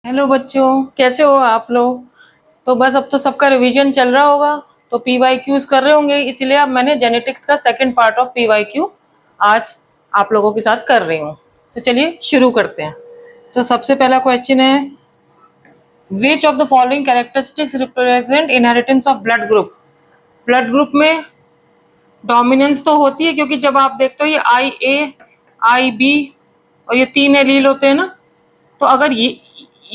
Hello बच्चों, कैसे हो आप लोग। तो बस अब तो सबका रिवीजन चल रहा होगा, तो पीवाईक्यूज कर रहे होंगे, इसलिए अब मैंने जेनेटिक्स का सेकंड पार्ट ऑफ पीवाईक्यू आज आप लोगों के साथ कर रही हूँ। तो चलिए शुरू करते हैं। तो सबसे पहला क्वेश्चन है, विच of the following characteristics represent inheritance of blood group. Blood group में डोमिनेंस तो होती है, क्योंकि जब आप देखते हो ये IA, IB और ये 3 एलील होते हैं ना, तो अगर ये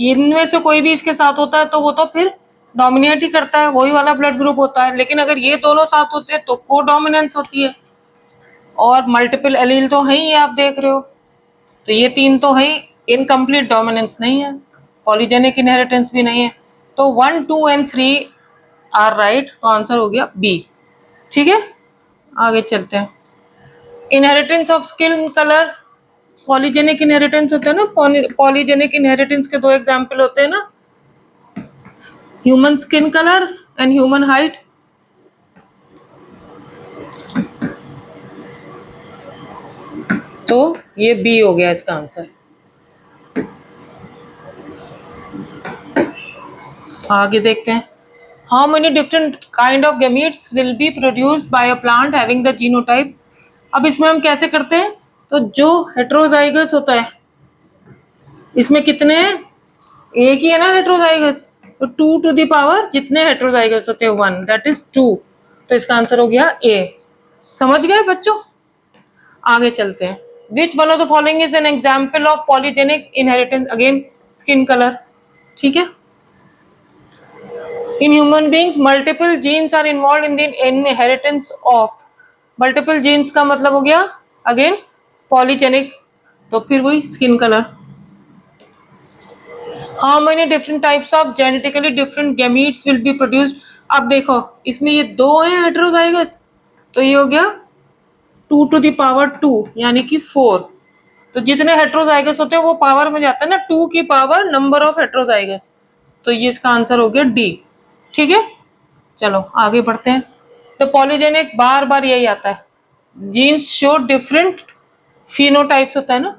इनमें से कोई भी इसके साथ होता है तो वो तो फिर डोमिनेट ही करता है, वही वाला ब्लड ग्रुप होता है। लेकिन अगर ये दोनों साथ होते हैं तो को डोमिनेंस होती है, और मल्टीपल एलील तो है ही, आप देख रहे हो। तो ये 3 तो है, इनकम्प्लीट डोमिनेंस नहीं है, पॉलीजेनिक इनहेरिटेंस भी नहीं है। तो 1, 2 एंड 3 आर राइट, तो आंसर हो गया बी। ठीक है, आगे चलते हैं। Inheritance of skin colour, polygenic inheritance होता है ना। पॉलीजेनिक इनहेरिटेंस के 2 एग्जाम्पल होते हैं ना, human skin colour and human height. तो ये बी हो गया इसका आंसर। आगे देखते हैं, how many different kind of gametes will be produced by a plant having the genotype. अब इसमें हम कैसे करते हैं, तो जो हेट्रोजाइगस होता है इसमें कितने हैं, एक ही है ना हेट्रोजाइगस, तो 2 टू द पावर जितने हेट्रोजाइगस होते हैं 1, दैट इज 2। तो इसका आंसर हो गया ए। समझ गए बच्चों। आगे चलते हैं, which one of the following is an example of polygenic inheritance, again skin colour. ठीक है, in human beings multiple genes are involve in the inheritance of. Multiple genes का मतलब हो गया अगेन पॉलीजेनिक, तो फिर वही skin colour. How many different types of genetically different gametes will be produced. अब देखो इसमें ये 2 हैं हेट्रोजाइगस, तो ये हो गया 2 टू द पावर 2 यानी कि 4। तो जितने हेट्रोजाइगस होते हैं वो पावर में जाता है ना, 2 की पावर नंबर ऑफ हेट्रोजाइगस। तो ये इसका आंसर हो गया डी। ठीक है, चलो आगे बढ़ते हैं। तो पॉलीजेनिक बार बार यही आता है, जीन्स शो डिफरेंट फिनोटाइप्स होता है ना।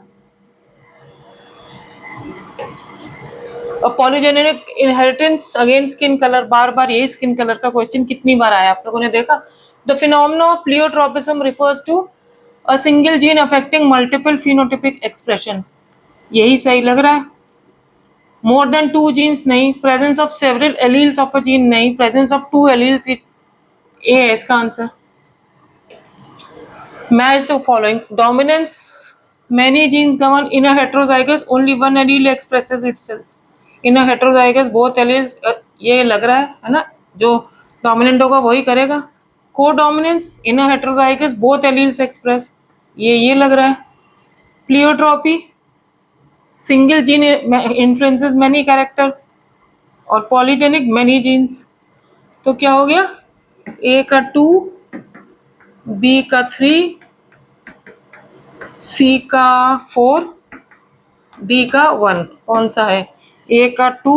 और polygenic inheritance again skin colour, बार बार यही स्किन कलर का क्वेश्चन कितनी बार आया आप लोगों ने देखा। The phenomena of pleiotropism refers to a single gene affecting multiple phenotypic expression. यही सही लग रहा है। मोर देन 2 जीन्स नहीं, presence of several alleles of a gene नहीं, presence of 2 alleles is A है इसका answer. Match the following, dominance many genes govern in a heterozygous only one allele expresses itself. In heterozygous both alleles, ये लग रहा है ना, जो dominant होगा वही करेगा। को डोमिनेंस इन हेट्रोजाइगस बोथ एलील्स एक्सप्रेस, ये लग रहा है। Pleiotropy, single gene influences many character, और पॉलीजेनिक मैनी जीन्स। तो क्या हो गया, ए का 2, बी का 3, सी का 4, डी का 1। कौन सा है, ए का 2,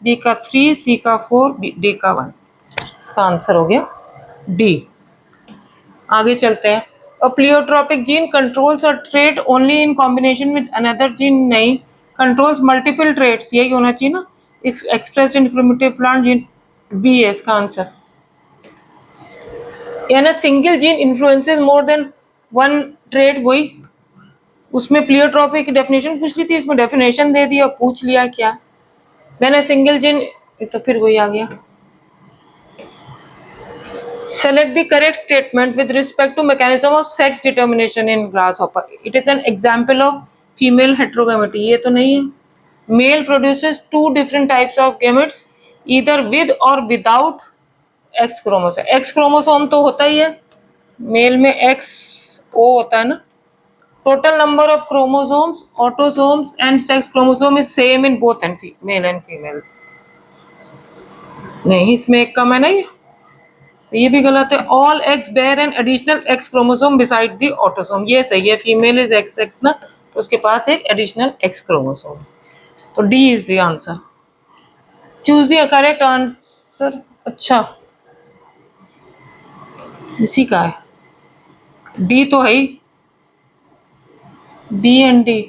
बी का 3, सी का 4, डी का 1। इसका आंसर हो गया डी। आगे चलते हैं, a pleiotropic gene controls a trait only in combination with another gene नहीं, कंट्रोल्स मल्टीपल ट्रेट्स, यही होना चाहिए ना, expressed in primitive plant gene. B है इसका आंसर। यानी single gene influences more than 1 trait, वही उसमें प्लियोट्रोपी की डेफिनेशन पूछ ली थी, इसमें डेफिनेशन दे दी और पूछ लिया क्या, मैंने सिंगल जीन, तो फिर वही आ गया। Select the correct statement with respect to mechanism of sex determination in grasshopper. It is an example of female heterogamety. ये तो नहीं है। Male produces 2 different types of gametes either with or without X chromosome. X chromosome तो होता ही है, mail में XO होता है ना। Total number of chromosomes, autosomes and sex chromosome is same in both male and females. नहीं, इसमें एक कम है ना, ये भी गलत है। All X bear an additional X chromosome beside the autosome, ये सही है। फीमेल इज एक्स एक्स ना, तो उसके पास एक एडिशनल एक्स क्रोमोसोम, तो D is the answer. Choose the correct answer. अच्छा, इसी का है, डी तो है ही, बी एंड डी।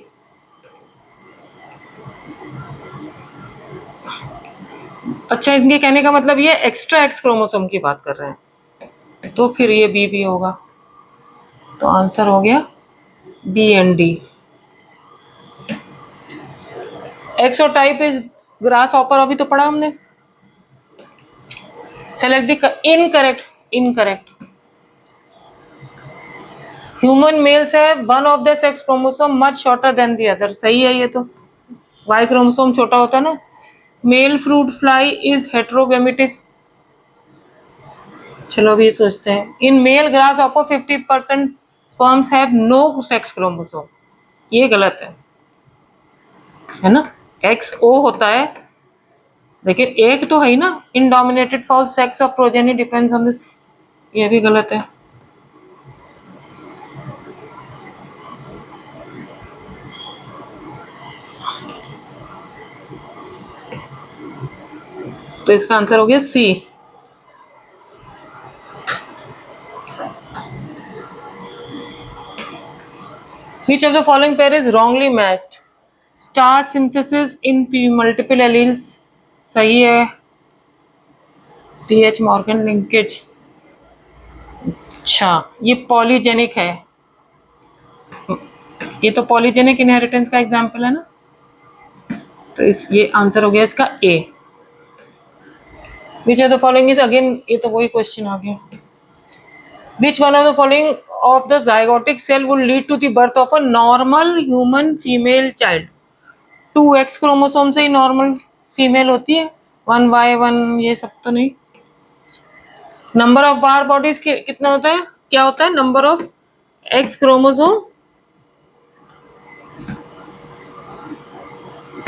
अच्छा, इनके कहने का मतलब ये एक्स्ट्रा एक्स क्रोमोसोम की बात कर रहे हैं, तो फिर ये बी भी होगा। तो आंसर हो गया B and D. XO type is grasshopper, अभी तो पढ़ा हमने। Select the incorrect. Incorrect. Human males है one of the sex chromosome much shorter than the other, सही है ये तो। वाई क्रोमोसोम छोटा होता है ना। Male fruit fly is heterogametic. चलो अभी ये सोचते हैं। In male grasshopper 50% sperms have no sex chromosome, ये गलत है ना। एक्स ओ होता है, लेकिन एक तो है ही ना। In dominated for sex of progeny depends on this, ये भी गलत है। तो इसका आंसर हो गया सी। Which of the following pair is wrongly matched? Star synthesis in multiple alleles, सही है। TH मॉर्गन लिंकेज, अच्छा ये पॉलीजेनिक है। ये तो पॉलीजेनिक इनहेरिटेंस का एग्जांपल है ना। तो इस ये आंसर हो गया इसका A. Which of the following is, again ये तो वही क्वेश्चन आ गया। Which one of the following of the zygotic cell would lead to the birth of a normal human female child? 2x chromosome से ही normal female होती है, 1y1 ये सब तो नहीं। नंबर ऑफ बार बॉडीज कितना होता है, क्या होता है नंबर ऑफ एक्स क्रोमोसोम?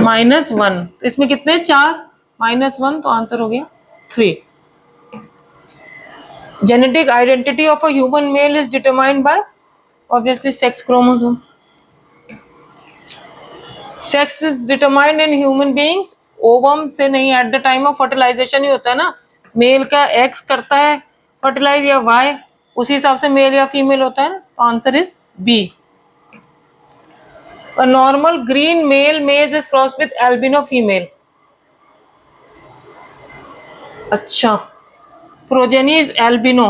-1। इसमें कितने, 4 -1, तो आंसर हो गया 3। Genetic identity of a human male is determined by obviously sex chromosome. Sex is determined in human beings, ovum से नहीं, at the time of fertilisation ही होता है ना। मेल का एक्स करता है फर्टिलाइज या वाई, उसी हिसाब से मेल या फीमेल होता है। तो answer is B. A normal green male maize is crossed with albino female. अच्छा, प्रोजेनी इज एल्बिनो।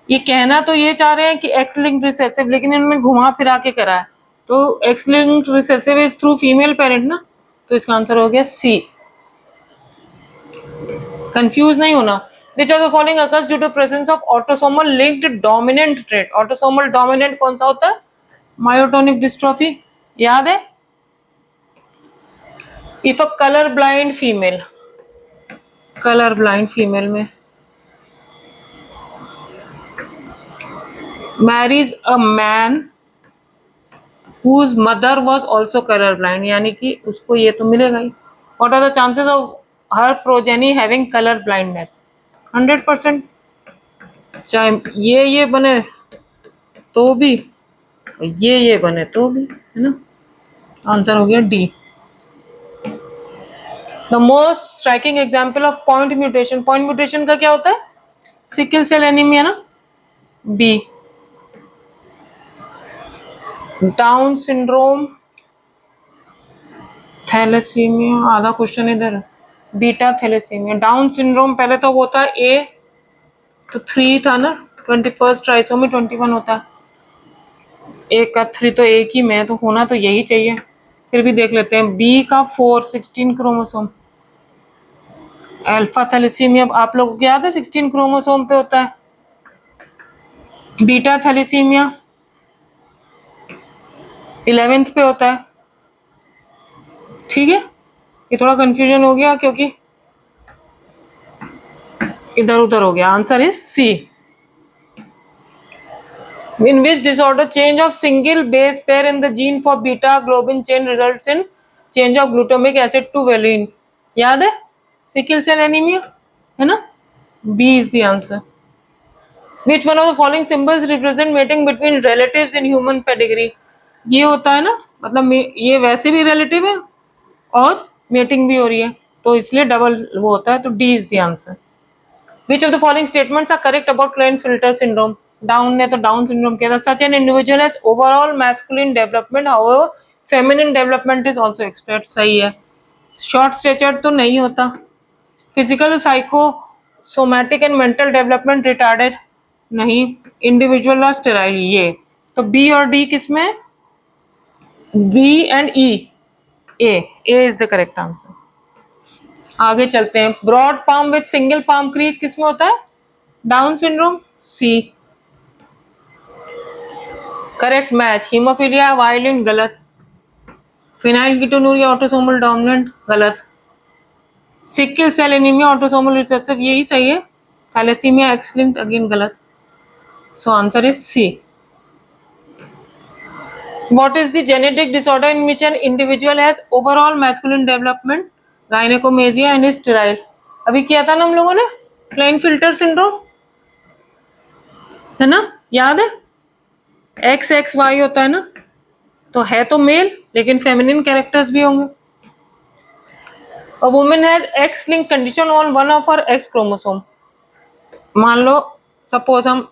ये कहना तो ये चाह रहे हैं कि एक्स लिंक्ड रिसेसिव, लेकिन इन्होंने घुमा फिरा के करा है। तो x linked recessive is through female parent ना, तो इसका आंसर हो गया सी। कंफ्यूज नहीं होना। Which of the following occurs due to presence of autosomal linked dominant trait? Autosomal dominant कौन सा होता है? Myotonic dystrophy, याद है? If a color blind female, colour blind female में marries a man whose mother was also color blind, यानी कि उसको ये तो मिलेगा ही। What are the chances of her progeny having color blindness? 100%। चाहे ये बने तो भी, ये बने तो भी, है ना। आंसर हो गया D. The most striking example of point mutation, point mutation का क्या होता है? सिकल सेल एनीमिया ना, बी। डाउन सिंड्रोम, थैलेसीमिया, आधा क्वेश्चन इधर। बीटा थैलेसीमिया, डाउन सिंड्रोम पहले तो होता है ए, तो 3 था ना, 21 ट्राइसोमी 21 होता है। एक का 3 तो एक ही में, तो होना तो यही चाहिए। फिर भी देख लेते हैं। बी का 4 16 क्रोमोसोम। अल्फा थैलेसीमिया आप लोगों को याद है 16 क्रोमोसोम पे होता है। बीटा थैलेसीमिया 11th पे होता है। ठीक है, ये थोड़ा कंफ्यूजन हो गया क्योंकि इधर उधर हो गया। Answer is C. In which disorder change of single base pair in the gene for beta globin chain results in change of glutamic acid to valine? याद है? सिकल सेल एनीमिया है ना। B is the answer. Which one of the following symbols represent mating between relatives in human pedigree? ये होता है ना, मतलब ये वैसे भी रिलेटिव है और मेटिंग भी हो रही है, तो इसलिए डबल वो होता है। तो D is the answer. Which of the following statements are correct about Klinefelter syndrome? Down ने तो डाउन सिंड्रोम किया था। Such an individual has overall masculine development, however feminine development is also expect, सही है। शॉर्ट स्टेचर तो नहीं होता। Physical psychosomatic and mental development retarded नहीं। इंडिविजुअल और स्टेराइल ये। तो बी और डी किसमें? B and E. A is the correct answer. आगे चलते हैं। Broad palm with single palm crease किसमें होता है? Down syndrome. C correct match. Haemophilia वायलिन गलत। फिनाइलकीटोनुरिया ऑटोसोमल डोमिनेंट गलत। Sickle cell anaemia autosomal recessive यही सही है। थैलेसीमिया एक्स लिंक्ड अगेन गलत। So answer is C. What is the genetic disorder in which an individual has overall masculine development? Gynecomastia and is sterile. अभी किया था ना हम लोगों ने क्लाइनफिल्टर सिंड्रोम, है ना? याद है? XXY होता है ना, तो है तो मेल लेकिन फेमिनिन कैरेक्टर्स भी होंगे। A woman has X-linked condition on one of her X chromosome. मान लो सपोज हम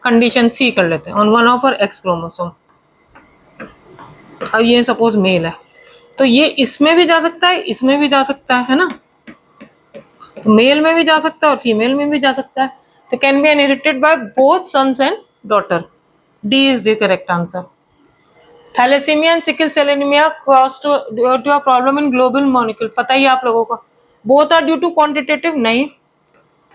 कंडीशन सी कर लेते हैं, on one of her X chromosome. अब ये सपोज मेल है, तो ये इसमें भी जा सकता है, इसमें भी जा सकता है ना? मेल में भी जा सकता है और फीमेल में भी जा सकता है। तो can be inherited by both sons and daughter. D is the correct answer. Thalassaemia and sickle cell anaemia cause to a problem in global molecule, पता ही आप लोगों को। Both are due to quantitative नहीं।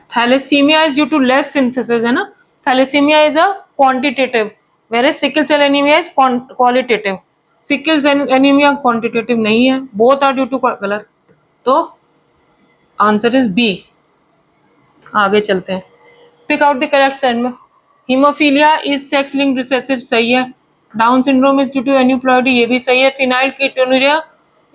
Thalassaemia is due to less synthesis, है ना? Thalassaemia is a quantitative, where sickle cell anaemia is qualitative. Sickle cell anaemia quantitative नहीं है। बोथ आर ड्यू टू गलत। तो आंसर इज बी। आगे चलते हैं। Pick out the correct segment. Haemophilia is sex linked recessive सही है। Down syndrome is due to aneuploidy ये भी सही है। Phenylketonuria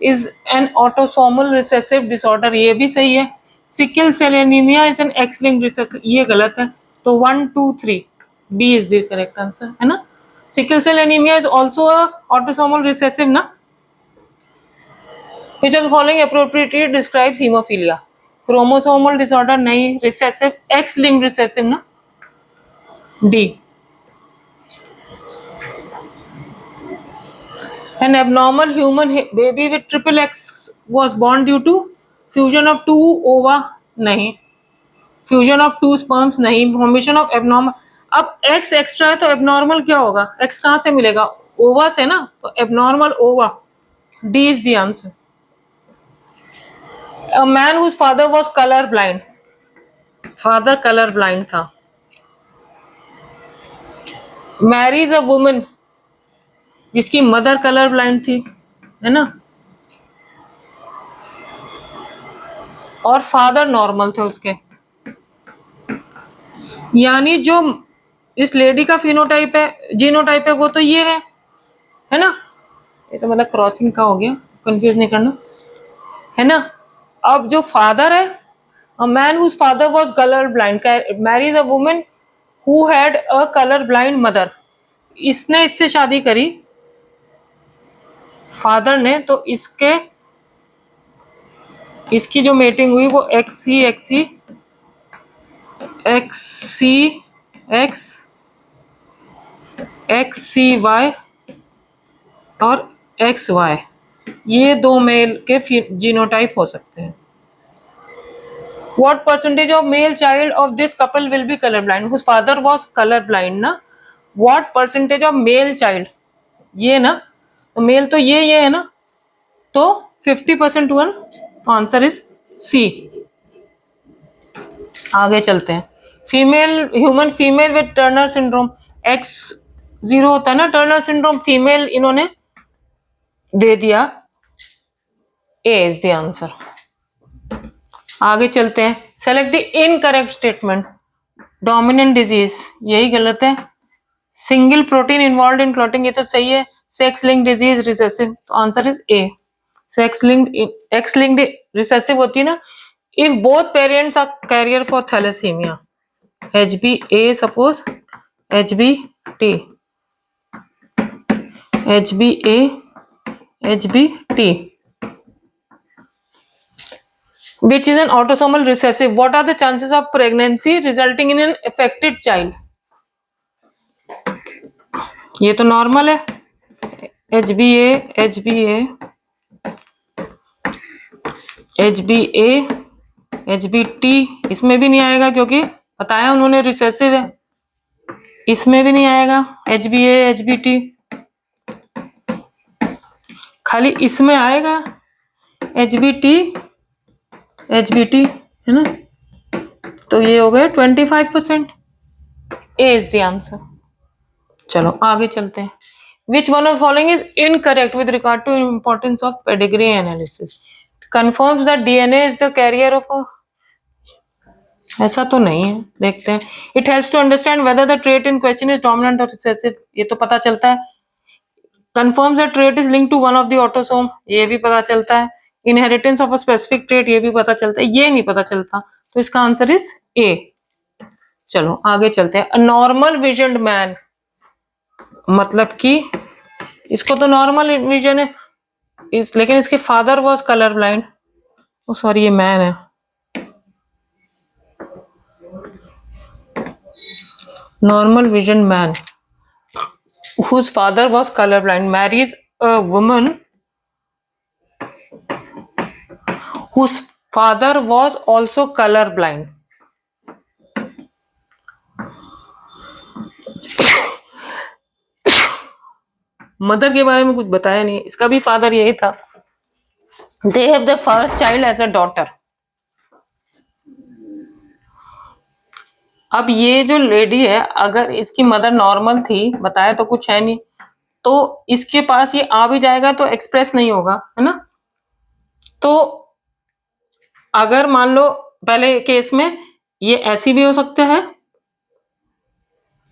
is an autosomal recessive disorder ये भी सही है। Sickle cell anaemia is an X linked recessive ये गलत है। तो 1 2 3 B is the correct answer, है ना? Sickle cell anaemia is also autosomal recessive ना। Which of the following appropriately describes hemophilia? Chromosomal disorder नहीं, recessive X linked recessive ना, D. An abnormal human baby with triple X was born due to fusion of two ova नहीं, fusion of two sperms नहीं, formation of abnormal। अब X extra है तो abnormal क्या होगा? X कहाँ से मिलेगा? ओवा से ना, तो abnormal ova। D is the answer। A man whose father was color blind, father colour blind था। मैरीज अ वुमन जिसकी मदर कलर ब्लाइंड थी, है ना? और फादर नॉर्मल थे उसके। यानी जो इस लेडी का फिनोटाइप है, जीनोटाइप है, वो तो ये है ना? ये तो मतलब क्रॉसिंग का हो गया, कंफ्यूज नहीं करना, है ना? अब जो फादर है, a man whose father was colour blind, marries a woman who had a colour blind mother. इसने इससे शादी करी फादर ने, तो इसकी जो मेटिंग हुई वो XY और XY ये दो मेल के जीनोटाइप हो सकते हैं। What percentage of male child of this couple will be colorblind? Whose father was colorblind ना? What percentage of male child? ये ना, तो मेल तो ये है ना, तो 50% हुआ ना। Answer is C. आगे चलते हैं। Female human female with Turner syndrome X0 होता है ना, टर्नर सिंड्रोम फीमेल इन्होंने दे दिया। A is the answer. आगे चलते हैं। Select the incorrect statement. Dominant disease यही गलत है। Single protein involve in clotting ये तो सही है। सेक्स लिंक्ड डिजीज रिसेसिव, तो answer is A. Sex linked X linked recessive होती है ना if both parents are carrier for thalassemia. HbA suppose HbT, HbA HbT, which is an autosomal recessive. What are the chances of pregnancy resulting in an affected child? ये तो normal है। HbA HbA, HbT इसमें भी नहीं आएगा क्योंकि बताया उन्होंने रिसेसिव है, इसमें भी नहीं आएगा HbA, HbT, खाली इसमें आएगा HbT, HbT, है ना। तो ये हो गया 25%, A इज द आंसर। चलो आगे चलते हैं। Which one of following is incorrect with regard to importance of pedigree analysis? Confirms that DNA is the carrier of a, ऐसा तो नहीं है, देखते हैं। It helps to understand whether the trait in question is dominant or recessive, ये तो पता चलता है। Confirms that trait is linked to one of the autosome, ये भी पता चलता है। Inheritance of a specific trait, ये भी पता चलता है। ये नहीं पता चलता, तो इसका आंसर इज A। चलो आगे चलते हैं। A normal visioned man, मतलब कि इसको तो नॉर्मल विजन है लेकिन इसके father was colour blind. Oh sorry, ये मैन है। Normal vision man whose father was colorblind marries a woman whose father was also colorblind. Mother के बारे में कुछ बताया नहीं, इसका भी फादर यही था। They have the first child as a daughter. अब ये जो लेडी है, अगर इसकी मदर नॉर्मल थी, बताया तो कुछ है नहीं, तो इसके पास ये आ भी जाएगा तो एक्सप्रेस नहीं होगा, है ना। तो अगर मान लो पहले केस में ये ऐसी भी हो सकता है,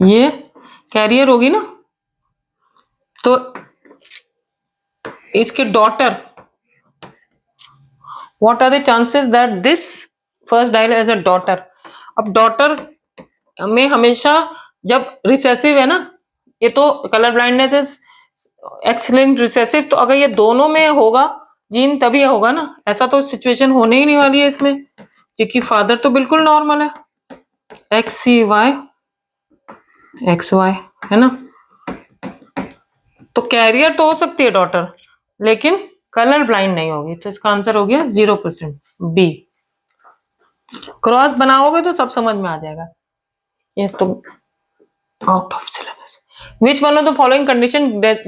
ये कैरियर होगी ना, तो इसके daughter, what are the chances that this first डायल एज अ डॉटर। अब डॉटर में हमेशा जब रिसेसिव है ना, ये तो colour blindness is X linked recessive, तो अगर ये दोनों में होगा जीन तभी होगा ना, ऐसा तो सिचुएशन होने ही नहीं वाली है इसमें, क्योंकि फादर तो बिल्कुल नॉर्मल है, XCY XY, है ना। तो कैरियर तो हो सकती है डॉटर, लेकिन कलर ब्लाइंड नहीं होगी, तो इसका आंसर हो गया 0%, B। क्रॉस बनाओगे तो सब समझ में आ जाएगा, ये तो out of syllabus. Which one of the following condition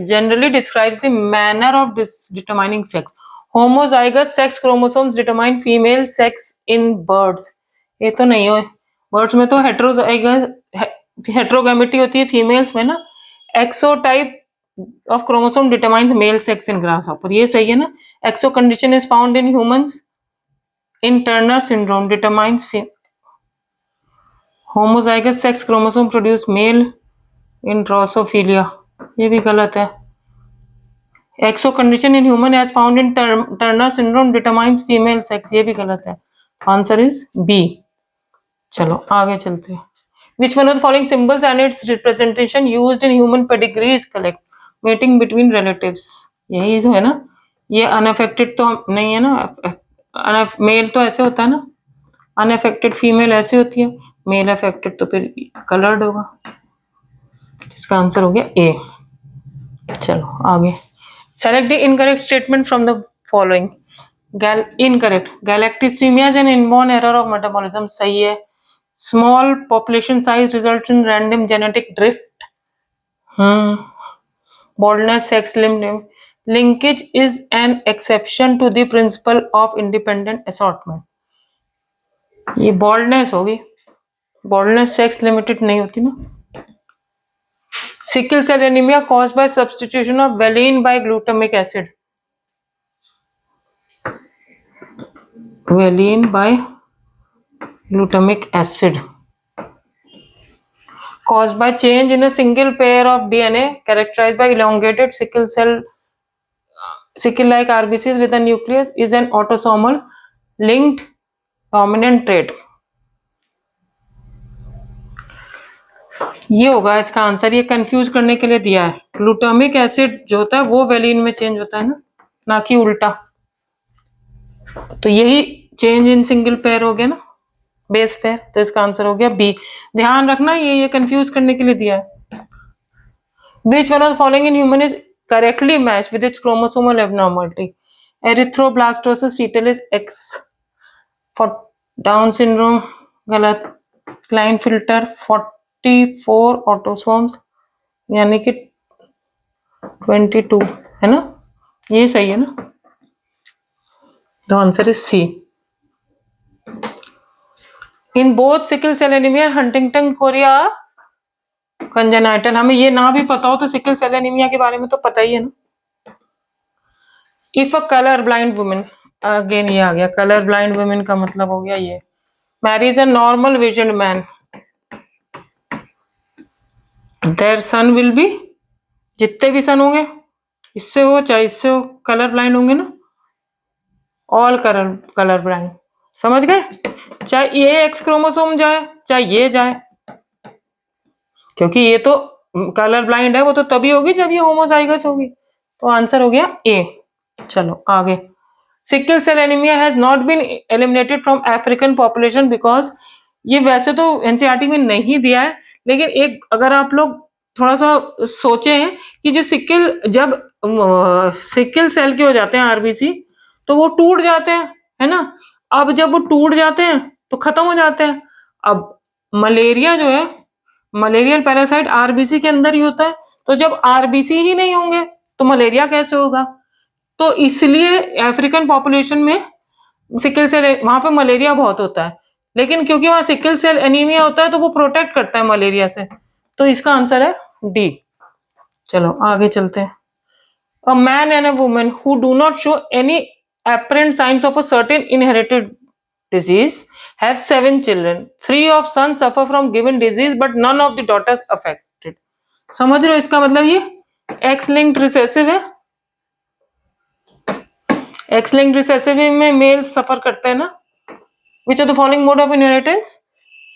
generally describes the manner of determining sex? Homozygous sex chromosomes determine female sex in birds. ये तो नहीं हो, बर्ड्स में तो हेट्रोगैमेटी होती है फीमेल्स में ना। XO type of chromosome determines male sex in grasshopper, ये सही है ना। XO condition is found in humans in Turner syndrome determines homozygous sex chromosome produce male in Drosophila, ये भी गलत है। XO condition in human as found in Turner syndrome determines female sex, ये भी गलत है। Answer is B. चलो आगे चलते हैं। Which one of the following symbols and its representation used in human pedigree is correct? Mating between relatives, यही जो है ना, ये अनअफेक्टेड तो नहीं है ना, मेल तो ऐसे होता है ना, अनअफेक्टेड फीमेल ऐसे होती है, मेल अफेक्टेड तो फिर कलर्ड होगा, इसका आंसर हो गया ए। चलो आगे। Select the incorrect statement from the following. Incorrect, galactosaemia is an inborn error of metabolism, सही है। Small population size result in random genetic drift, baldness, sex linked linkage is an exception to the principle of independent assortment, ये baldness होगी, baldness sex limited नहीं होती ना। Sickle cell anaemia caused by substitution of valine by glutamic acid, valine by glutamic acid caused by change in a single pair of DNA characterized by elongated sickle-like RBCs with a nucleus is an autosomal linked dominant trait, ये होगा इसका answer. ये confuse करने के लिए दिया है, glutamic acid जो होता है वो वेलिन में चेंज होता है ना कि उल्टा, तो यही चेंज इन सिंगल पेयर हो गया ना, बेस पेयर, तो इसका आंसर हो गया बी। ध्यान रखना ये कंफ्यूज करने के लिए दिया है। Which one of the following in human is correctly matched with its chromosomal abnormality? Erythroblastosis fetalis X for Down syndrome गलत, क्लाइनफिल्टर 44 ऑटोसोम्स यानी कि 22 है ना, ये सही है ना, the answer is C. In both sickle cell anaemia Huntington chorea congenital, हमें ये ना भी पता हो तो सिकल सेल एनीमिया के बारे में तो पता ही है ना। If a colour blind women, again ये आ गया, कलर ब्लाइंड वुमेन का मतलब हो गया ये, marries a normal vision man, their son will be, जितने भी सन होंगे, इससे हो चाहे इससे हो, कलर ब्लाइंड होंगे ना, ऑल कलर ब्लाइंड, समझ गए, चाहे ये एक्स क्रोमोसोम जाए चाहे ये जाए, क्योंकि ये तो कलर ब्लाइंड है, वो तो तभी होगी जब ये होमोजाइगस होगी, तो आंसर हो गया ए। चलो आगे, sickle cell anaemia has not been eliminated from African population because, ये वैसे तो एनसीईआरटी में नहीं दिया है, लेकिन एक अगर आप लोग थोड़ा सा सोचे कि जो जब सिकल सेल के हो जाते हैं आरबीसी तो वो टूट जाते हैं, है ना, अब जब वो टूट जाते हैं तो खत्म हो जाते हैं। अब मलेरिया जो है, मलेरियल पैरासाइट आरबीसी के अंदर ही होता है, तो जब आरबीसी ही नहीं होंगे तो मलेरिया कैसे होगा, तो इसलिए अफ्रीकन पॉपुलेशन में सिकल सेल, वहां पे मलेरिया बहुत होता है, लेकिन क्योंकि वहां सिकल सेल एनीमिया होता है तो वो प्रोटेक्ट करता है मलेरिया से, तो इसका आंसर है डी। चलो आगे चलते हैं। A man and a woman who do not show any apparent signs of a certain inherited disease have 7 children, 3 of sons suffer from given disease but none of the daughters affected। समझ रहे हो इसका मतलब, ये X linked recessive है, X linked recessive में male suffer करते हैं ना। Which are the following mode of inheritance,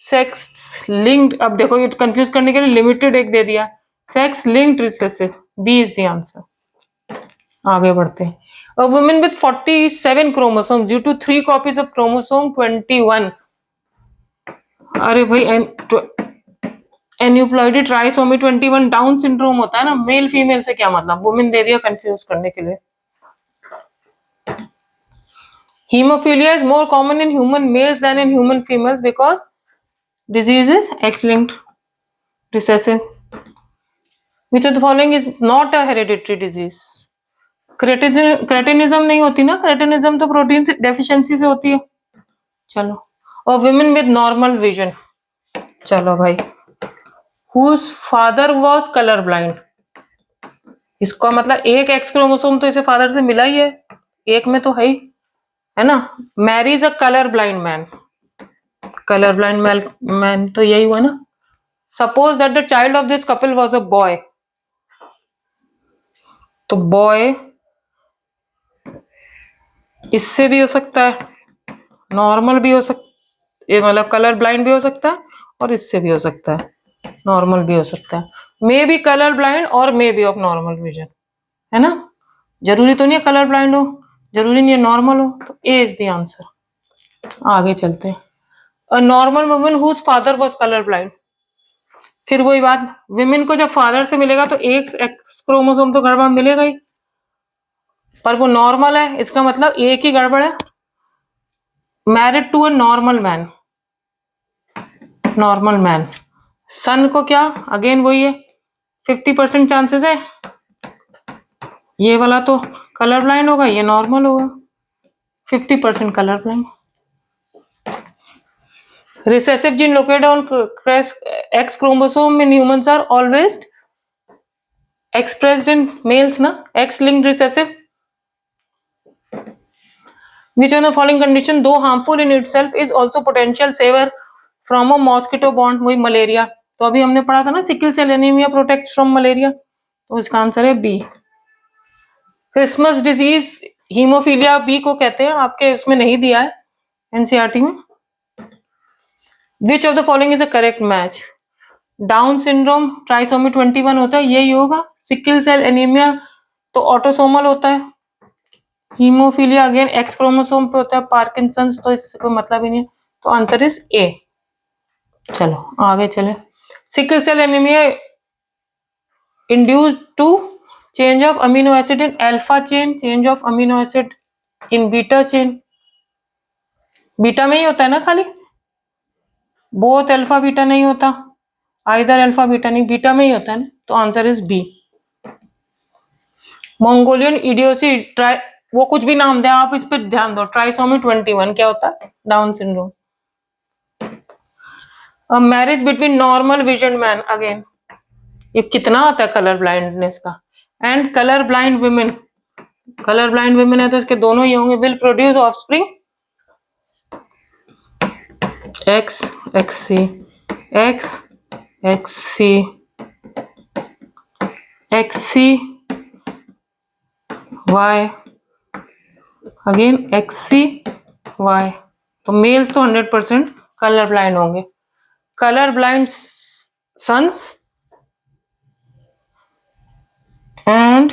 sex linked, अब देखो ये कंफ्यूज करने के लिए लिमिटेड एक दे दिया, sex linked recessive, B is the answer. आगे बढ़ते हैं। A woman with 47 chromosomes due to 3 copies of chromosome 21, अरे भाई एन्यूप्लॉइडी ट्राइसोमी 21 डाउन सिंड्रोम होता है ना, मेल फीमेल से क्या मतलब, वुमेन दे दिया कंफ्यूज करने के लिए। Hemophilia is more common in human males than in human females because disease is X-linked recessive. Which of the following is not a hereditary disease? Cretinism नहीं होती ना, क्रेटिनिज्म तो प्रोटीन डेफिशिएंसी से होती है। चलो, और विमेन विद नॉर्मल विजन, चलो भाई, whose father was colour blind, इसका मतलब एक एक्स क्रोमोसोम तो इसे फादर से मिला ही है, एक में तो है ना। मैरीज अ colour blind man, colour blind man तो यही हुआ ना। Suppose that the child of this couple was a boy, तो बॉय इससे भी हो सकता है, नॉर्मल भी हो सकता, ये मतलब कलर ब्लाइंड भी हो सकता है और इससे भी हो सकता है, नॉर्मल भी हो सकता है, मे बी कलर ब्लाइंड और may be of normal vision, है ना, जरूरी तो नहीं है कलर ब्लाइंड हो, जरूरी नहीं है नॉर्मल हो, तो ए इज द आंसर। आगे चलते हैं। A normal woman whose father was colour blind, फिर वही बात, विमेन को जब फादर से मिलेगा तो एक एक्स क्रोमोसोम तो गड़बड़ मिलेगा ही, पर वो नॉर्मल है, इसका मतलब एक ही गड़बड़ है। Married to a normal man, normal man, son को क्या, अगेन वही है, 50% चांसेस है, ये वाला तो कलर ब्लाइंड होगा, ये नॉर्मल होगा, 50% colour blind. Recessive gene located on X chromosome in humans are always expressed in males na, X linked recessive. Which of the following condition though harmful in itself is also potential saver from a mosquito borne, वही malaria, तो अभी हमने पढ़ा था ना sickle cell anaemia protect from malaria, तो इसका answer है B. Christmas disease haemophilia B को कहते हैं, आपके इसमें नहीं दिया है एनसीईआरटी में। विच of the following is a correct match, down syndrome trisomy 21 होता है, यही होगा, सिकल सेल एनीमिया तो ऑटोसोमल होता है, हीमोफीलिया अगेन एक्स क्रोमोसोम पे होता है, पार्किंसंस तो इससे कोई मतलब ही नहीं, तो आंसर इज ए। चलो आगे चले। Sickle cell anaemia induced to change of amino acid in alpha chain, change of amino acid in beta chain, beta में ही होता है ना खाली, बोथ अल्फा बीटा नहीं होता, आइदर अल्फा बीटा नहीं, बीटा में ही होता है ना, तो answer is B. Mongolian idiocy ट्राई, वो कुछ भी नाम दे आप इस पर ध्यान दो, ट्राइसोमी 21 क्या होता है? Down syndrome. A marriage between normal vision man, again ये कितना आता है कलर ब्लाइंडनेस का, and colour blind women, colour blind women है तो इसके दोनों ही होंगे, will produce offspring X X C X X C X C Y, again X C Y. तो मेल्स तो 100% कलर ब्लाइंड होंगे। Colour blind sons and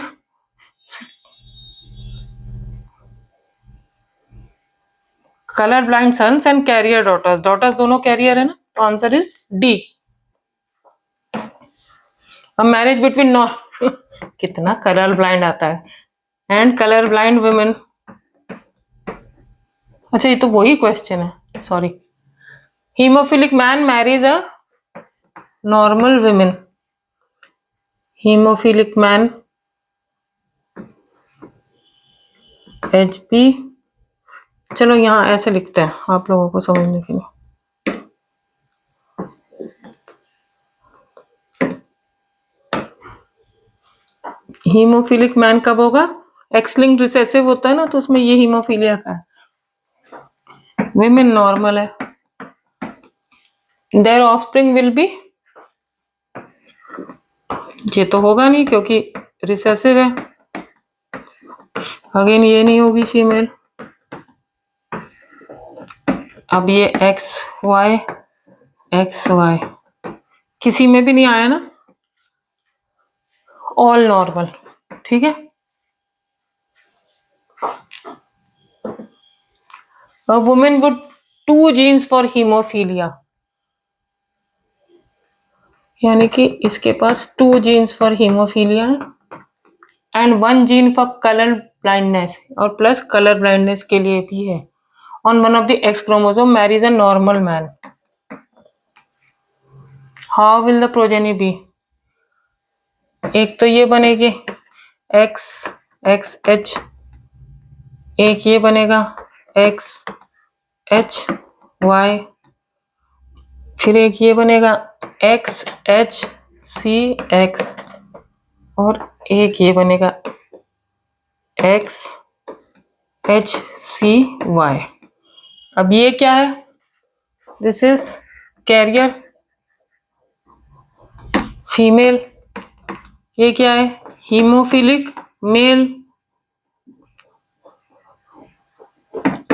colour blind sons and carrier daughters, daughters दोनों कैरियर है ना, तो answer is D. Marriage between नॉ कितना colour blind आता है, एंड कलर ब्लाइंड वुमेन, अच्छा ये तो वही क्वेश्चन है, sorry. Haemophilic man marries a normal woman, haemophilic man H P, चलो यहाँ ऐसे लिखते हैं आप लोगों को समझने के लिए। हीमोफिलिक मैन कब होगा? एक्स लिंक्ड रिसेसिव होता है ना, तो उसमें ये हीमोफीलिया का है। विमेन नॉर्मल है, देयर ऑफस्प्रिंग विल बी, ये तो होगा नहीं क्योंकि रिसेसिव है, अगेन ये नहीं होगी फीमेल। अब ये एक्स वाई किसी में भी नहीं आया ना, ऑल नॉर्मल, ठीक है। A woman with 2 genes for hemophilia, यानी कि इसके पास 2 genes for hemophilia and 1 gene for colour blindness, और प्लस कलर ब्लाइंडनेस के लिए भी है। On one of the X chromosome marries a normal man, how will the progeny be? एक तो ये बनेगी एक्स एक्स एच, एक ये बनेगा एक्स एच वाई, फिर एक ये बनेगा एक्स एच सी एक्स, और एक ये बनेगा एक्स एच सी वाई। अब ये क्या है? दिस इज कैरियर फीमेल, ये क्या है? हीमोफिलिक मेल,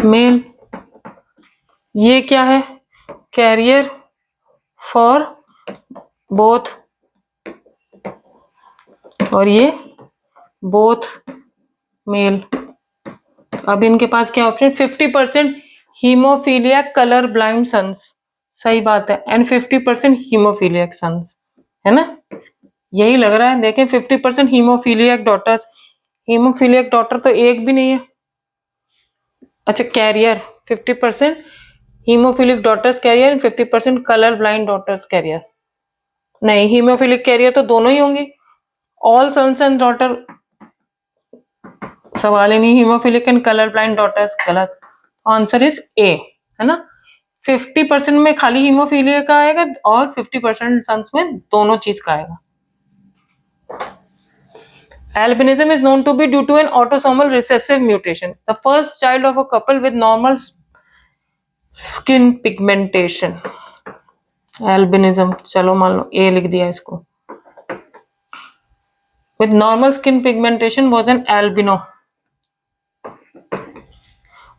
मेल, ये क्या है? कैरियर फॉर बोथ, और ये बोथ मेल। अब इनके पास क्या option? 50% haemophilia colour blind sons, सही बात है, एंड 50% हीमोफीलियक सन्स, है ना, यही लग रहा है। देखें 50% हीमोफीलियक डॉटर्स, हीमोफीलियक डॉटर तो एक भी नहीं है। अच्छा carrier 50% haemophilic daughters carrier, 50% colour blind daughters carrier, नहीं हीमोफिलिक कैरियर तो दोनों ही होंगे, ऑल सन्स एंड डॉटर, सवाल ही नहीं। Haemophilic and colour blind daughters गलत, आंसर इज ए, है ना। 50% में खाली हीमोफीलिया का आएगा और 50% सन्स में दोनों चीज का आएगा। Albinism is known to be due to an autosomal recessive mutation. The first child of a couple with normal skin pigmentation. Albinism, चलो मान लो ए लिख दिया इसको, with normal skin pigmentation was an albino.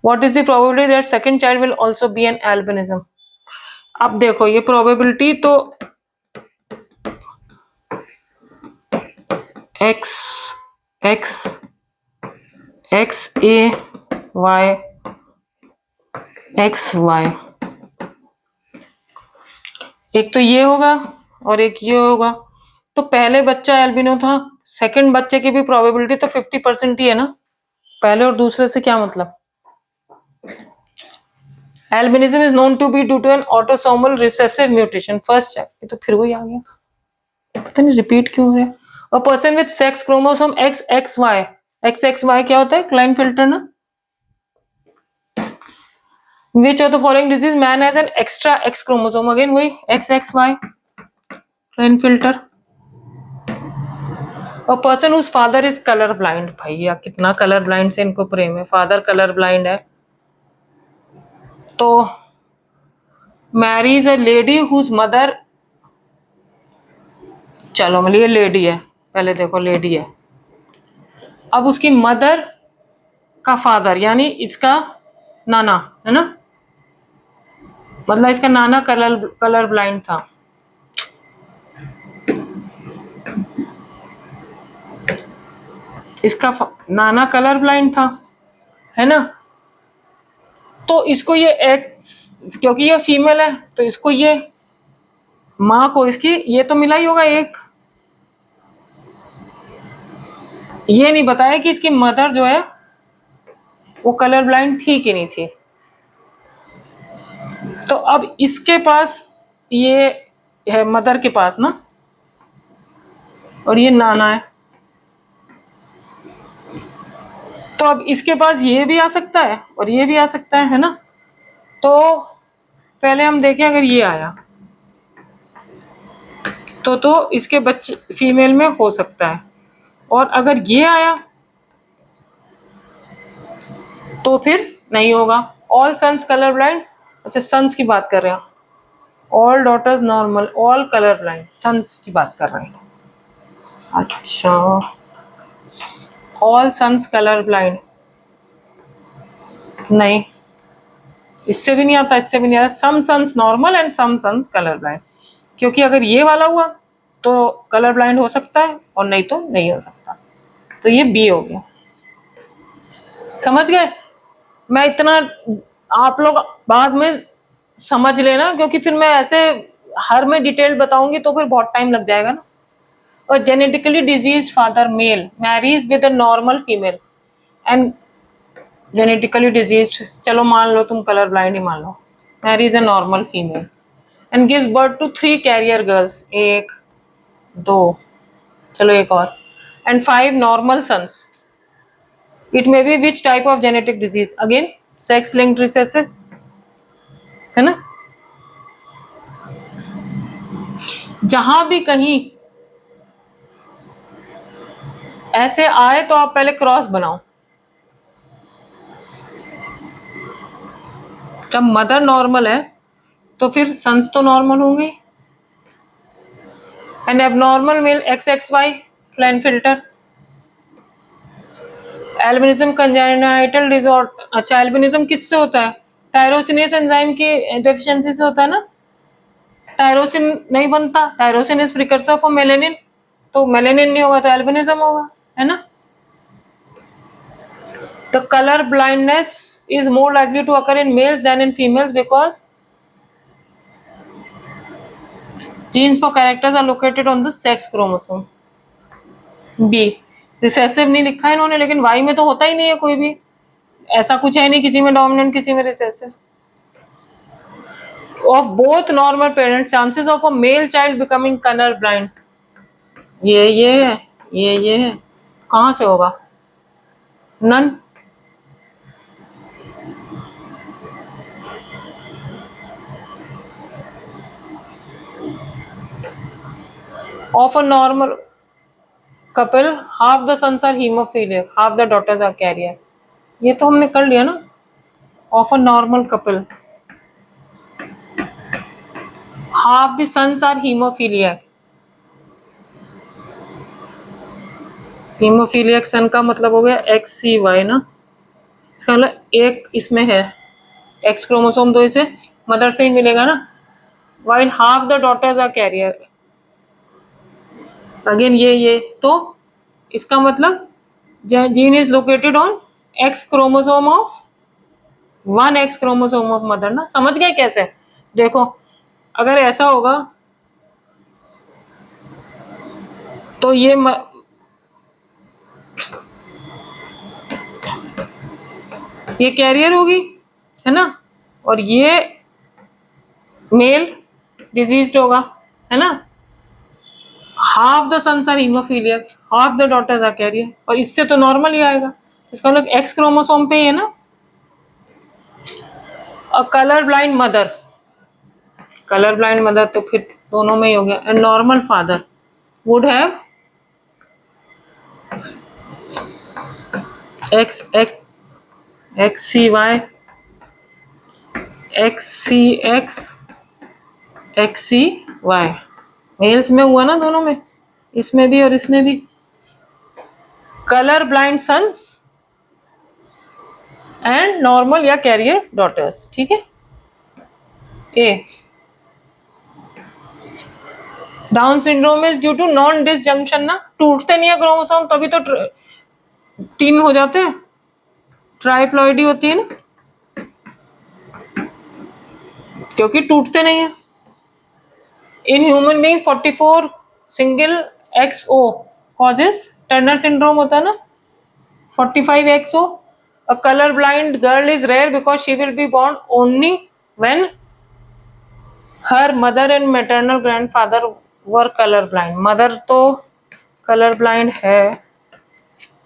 What is the probability that second child will also be an albinism? अब देखो ये probability तो x x x a y x y, एक तो ये होगा और एक ये होगा, तो पहले बच्चा एल्बिनो था, सेकंड बच्चे की भी प्रोबेबिलिटी तो 50% ही है ना, पहले और दूसरे से क्या मतलब? Albinism is known to be due to an autosomal recessive mutation, first check. ये तो फिर वही आ गया, पता नहीं रिपीट क्यों हो रहा है। A person with sex chromosome XXY, XXY क्या होता है? क्लाइनफिल्टर ना। Which of the following disease man has an extra X chromosome? Again वही XXY, क्लाइनफिल्टर। A person whose father is color blind, भैया कितना कलर ब्लाइंड से इनको प्रेम है, फादर कलर ब्लाइंड है तो marries a lady whose mother, चलो मतलब ये लेडी है, पहले देखो लेडी है, अब उसकी मदर का फादर यानी इसका नाना है ना, मतलब इसका नाना कलर ब्लाइंड था। इसका नाना कलर ब्लाइंड था है ना, तो इसको ये एक्स, क्योंकि ये फीमेल है तो इसको ये माँ को इसकी ये तो मिला ही होगा एक, ये नहीं बताया कि इसकी मदर जो है वो कलर ब्लाइंड थी कि नहीं थी। तो अब इसके पास ये है मदर के पास ना, और ये नाना है, तो अब इसके पास ये भी आ सकता है और ये भी आ सकता है ना। तो पहले हम देखें अगर ये आया तो इसके बच्चे फीमेल में हो सकता है, और अगर ये आया तो फिर नहीं होगा। ऑल सन्स कलर ब्लाइंड, अच्छा सन्स की बात कर रहे हैं, all daughters normal, all colour blind, sons की बात कर रहे हैं। अच्छा ऑल सन्स कलर ब्लाइंड, नहीं इससे भी नहीं आता, इससे भी नहीं आता। Some sons normal and some sons colour blind, क्योंकि अगर ये वाला हुआ तो कलर ब्लाइंड हो सकता है और नहीं तो नहीं हो सकता, तो ये बी हो गया। समझ गए? मैं इतना, आप लोग बाद में समझ लेना, क्योंकि फिर मैं ऐसे हर में डिटेल बताऊंगी तो फिर बहुत टाइम लग जाएगा ना। और genetically disease father male marries with a normal female and genetically disease, चलो मान लो तुम कलर ब्लाइंड ही मान लो, marries a normal female and gives birth to 3 carrier girls, 1 2, चलो एक और, and 5 normal sons. It may be which type of genetic disease? Again sex linked recessive है ना। जहां भी कहीं ऐसे आए तो आप पहले क्रॉस बनाओ। जब मदर नॉर्मल है तो फिर सन्स तो नॉर्मल होंगे। An abnormal male XXY Klinefelter. Albinism congenital disorder, अच्छा एल्बिनिज्म किससे होता है? टायरोसिनेस एंजाइम की डेफिशिएंसी से होता है ना। टायरोसिन नहीं बनता, tyrosine is precursor for melanin, तो मेलेनिन नहीं होगा तो एल्बिनिज्म होगा है ना। The color blindness is more likely to occur in males than in females because genes for characters are located on the sex chromosome. B recessive नहीं लिखा है इन्होंने, लेकिन Y में तो होता ही नहीं है कोई भी, ऐसा कुछ है नहीं, किसी में डोमिनेंट किसी में recessive. Of both normal parents, chances of a male child becoming color blind, ये है, ये है, कहाँ से होगा? None. Of a normal couple, half the sons are hemophiliac, half the daughters are carrier, ये तो हमने कर लिया ना। Of a normal couple, half the sons are hemophiliac, हीमोफीलियक सन का मतलब हो गया XCY ना, इसका मतलब एक इसमें है एक्स क्रोमोसोम, तो इसे मदर से ही मिलेगा ना। While half the daughters are carrier, again ये तो इसका मतलब gene is located on X chromosome of 1 X chromosome of mother ना। समझ गए कैसे? देखो अगर ऐसा होगा तो ये ये कैरियर होगी, है ना, और ये मेल डिजीज्ड होगा, है ना। Half the sons are haemophiliac, half the daughters are carrier, और इससे तो नॉर्मल ही आएगा, इसका मतलब एक्स क्रोमोसोम पे ही है ना। A colour blind mother, colour blind mother तो फिर दोनों में ही हो गया। A normal father would have X X X C Y X C X X C Y, males में हुआ ना दोनों में, इसमें भी और इसमें भी। Colour blind sons and normal या कैरियर डॉटर्स, ठीक है। A Down syndrome is due to non disjunction, ना टूटते नहीं है क्रोमोसोम, तभी तो तीन हो जाते हैं, ट्राइप्लॉइडी होती है ना, क्योंकि टूटते नहीं है। In human beings 44 single XO causes Turner syndrome होता है ना, 45 XO। A color blind girl is rare because she will be born only when her mother and maternal grandfather were color blind। Mother तो colour blind है,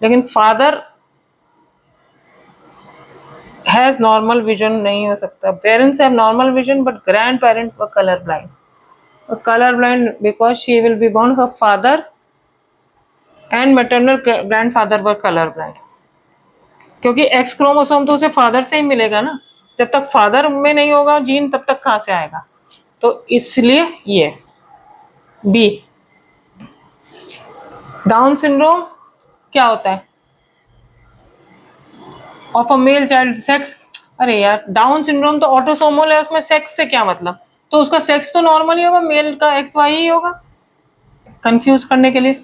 लेकिन father has normal vision नहीं हो सकता। Parents have normal vision but grandparents were colour blind. Colour blind because she will be born, her father and maternal grandfather were colour blind, क्योंकि X chromosome तो उसे father से ही मिलेगा ना, जब तक फादर में नहीं होगा जीन तब तक कहाँ से आएगा, तो इसलिए ये। बी डाउन सिंड्रोम क्या होता है, of a male child sex. अरे यार डाउन सिंड्रोम तो ऑटोसोमल है, उसमें सेक्स से क्या मतलब, तो उसका सेक्स तो नॉर्मल ही होगा, मेल का XY ही होगा, कंफ्यूज करने के लिए।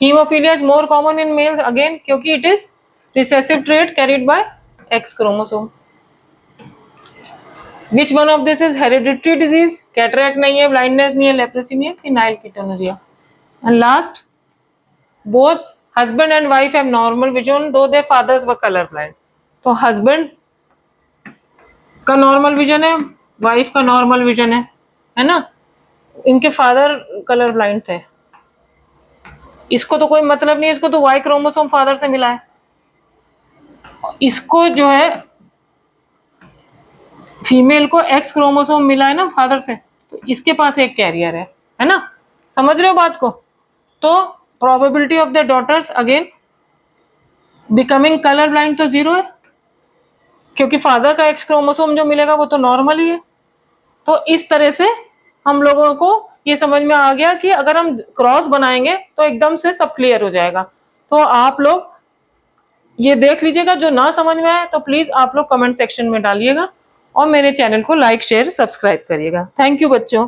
Haemophilia is more common in males again, क्योंकि it is recessive trait carried by X chromosome. Which one of this is hereditary disease, cataract नहीं है, ब्लाइंडनेस नहीं है, लेप्रेसी नहीं है, phenylketonuria. And last, both husband and wife have normal vision though their fathers were colour blind. तो husband का normal vision है, wife का नॉर्मल विजन है ना, इनके फादर कलर ब्लाइंड थे। इसको तो कोई मतलब नहीं है, इसको तो वाई क्रोमोसोम फादर से मिला है, इसको जो है फीमेल को एक्स क्रोमोसोम मिला है ना फादर से, तो इसके पास एक कैरियर है ना, समझ रहे हो बात को। तो probability of the daughters again becoming colour blind तो 0 है, क्योंकि फादर का एक्स क्रोमोसोम जो मिलेगा वो तो नॉर्मल ही है। तो इस तरह से हम लोगों को ये समझ में आ गया कि अगर हम क्रॉस बनाएंगे तो एकदम से सब क्लियर हो जाएगा। तो आप लोग ये देख लीजिएगा, जो ना समझ में आए तो प्लीज आप लोग कमेंट सेक्शन में डालिएगा, और मेरे चैनल को लाइक शेयर सब्सक्राइब करिएगा। थैंक यू बच्चों।